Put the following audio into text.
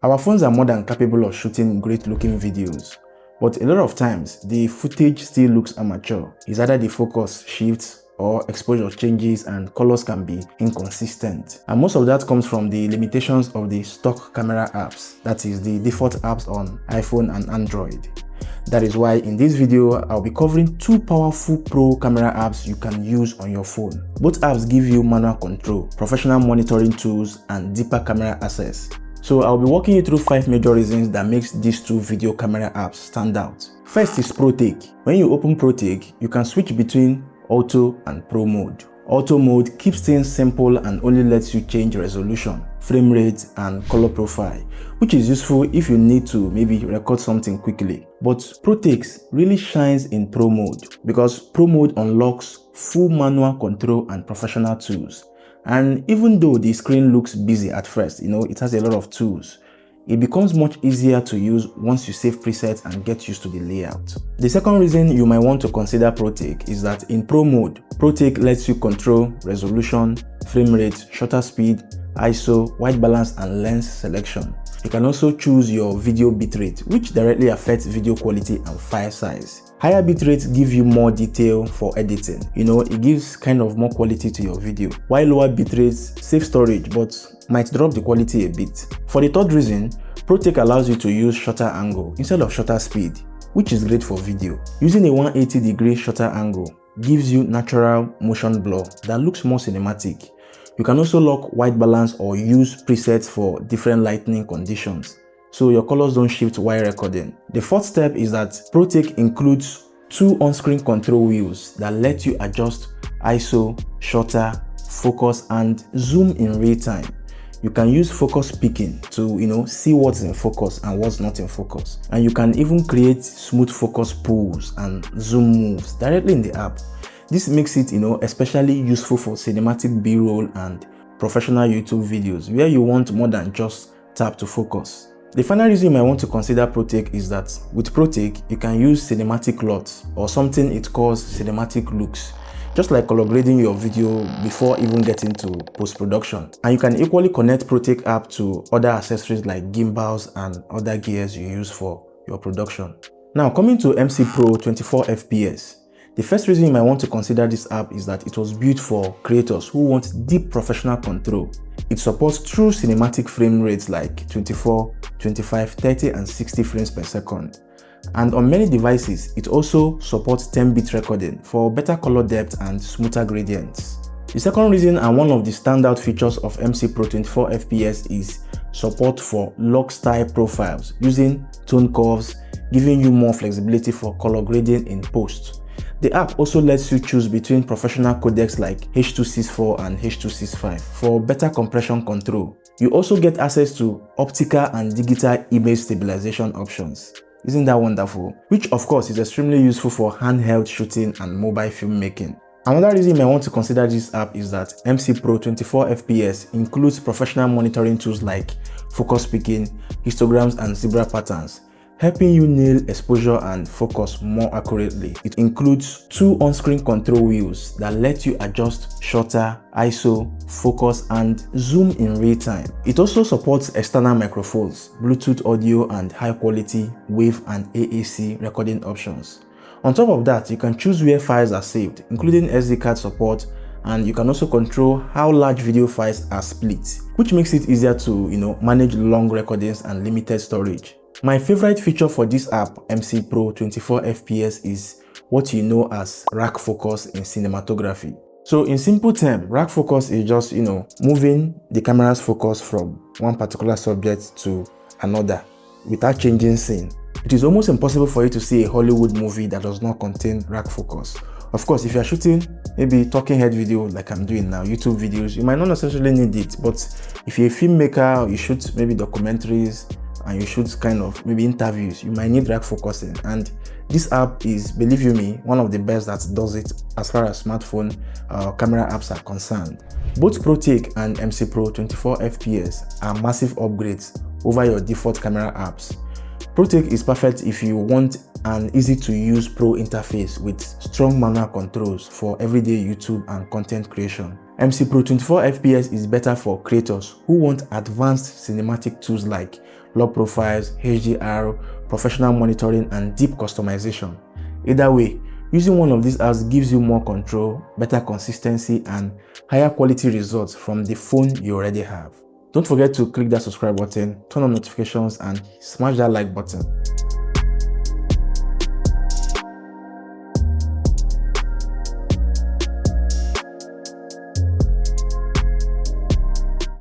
Our phones are more than capable of shooting great looking videos, but a lot of times the footage still looks amateur. It's either the focus shifts or exposure changes and colors can be inconsistent. And most of that comes from the limitations of the stock camera apps, that is the default apps on iPhone and Android. That is why in this video, I'll be covering two powerful pro camera apps you can use on your phone. Both apps give you manual control, professional monitoring tools, and deeper camera access. So I'll be walking you through 5 major reasons that makes these two video camera apps stand out. First is ProTake. When you open ProTake, you can switch between Auto and Pro mode. Auto mode keeps things simple and only lets you change resolution, frame rate, and color profile, which is useful if you need to maybe record something quickly. But ProTake really shines in Pro mode because Pro mode unlocks full manual control and professional tools. And even though the screen looks busy at first, it has a lot of tools, it becomes much easier to use once you save presets and get used to the layout. The second reason you might want to consider ProTake is that in Pro mode, ProTake lets you control resolution, frame rate, shutter speed, ISO, white balance, and lens selection. You can also choose your video bitrate, which directly affects video quality and file size. Higher bitrates give you more detail for editing. It gives kind of more quality to your video, while lower bitrates save storage but might drop the quality a bit. For the third reason, ProTake allows you to use shutter angle instead of shutter speed, which is great for video. Using a 180-degree shutter angle gives you natural motion blur that looks more cinematic. You can also lock white balance or use presets for different lighting conditions, so your colors don't shift while recording. The fourth step is that ProTake includes 2 on-screen control wheels that let you adjust ISO, shutter, focus, and zoom in real time. You can use focus picking to see what's in focus and what's not in focus. And you can even create smooth focus pulls and zoom moves directly in the app. This makes it especially useful for cinematic B-roll and professional YouTube videos where you want more than just tap to focus. The final reason you might want to consider ProTake is that with ProTake, you can use cinematic LUTs, or something it calls cinematic looks, just like color grading your video before even getting to post-production. And you can equally connect ProTake app to other accessories like gimbals and other gears you use for your production. Now, coming to MC Pro 24 FPS. The first reason you might want to consider this app is that it was built for creators who want deep professional control. It supports true cinematic frame rates like 24, 25, 30, and 60 frames per second. And on many devices, it also supports 10-bit recording for better color depth and smoother gradients. The second reason and one of the standout features of MC Pro 24 FPS is support for lock style profiles using tone curves, giving you more flexibility for color grading in post. The app also lets you choose between professional codecs like H.264 and H.265 for better compression control. You also get access to optical and digital image stabilization options. Isn't that wonderful? Which of course is extremely useful for handheld shooting and mobile filmmaking. Another reason you might want to consider this app is that MC Pro 24 FPS includes professional monitoring tools like focus picking, histograms, and zebra patterns, helping you nail exposure and focus more accurately. It includes 2 on-screen control wheels that let you adjust shutter, ISO, focus, and zoom in real time. It also supports external microphones, Bluetooth audio, and high-quality WAV and AAC recording options. On top of that, you can choose where files are saved, including SD card support, and you can also control how large video files are split, which makes it easier to manage long recordings and limited storage. My favorite feature for this app, MC Pro 24 FPS, is what you know as rack focus in cinematography. So in simple terms, rack focus is just, moving the camera's focus from one particular subject to another without changing scene. It is almost impossible for you to see a Hollywood movie that does not contain rack focus. Of course, if you're shooting maybe talking head video like I'm doing now, YouTube videos, you might not necessarily need it. But if you're a filmmaker, or you shoot maybe documentaries, and you shoot kind of maybe interviews, you might need rack focusing. And this app is, believe you me, one of the best that does it as far as smartphone camera apps are concerned. Both ProTake and MC Pro 24 FPS are massive upgrades over your default camera apps. ProTake is perfect if you want an easy to use pro interface with strong manual controls for everyday YouTube and content creation. MC Pro 24 FPS is better for creators who want advanced cinematic tools like low profiles, HDR, professional monitoring, and deep customization. Either way, using one of these apps gives you more control, better consistency, and higher quality results from the phone you already have. Don't forget to click that subscribe button, turn on notifications, and smash that like button.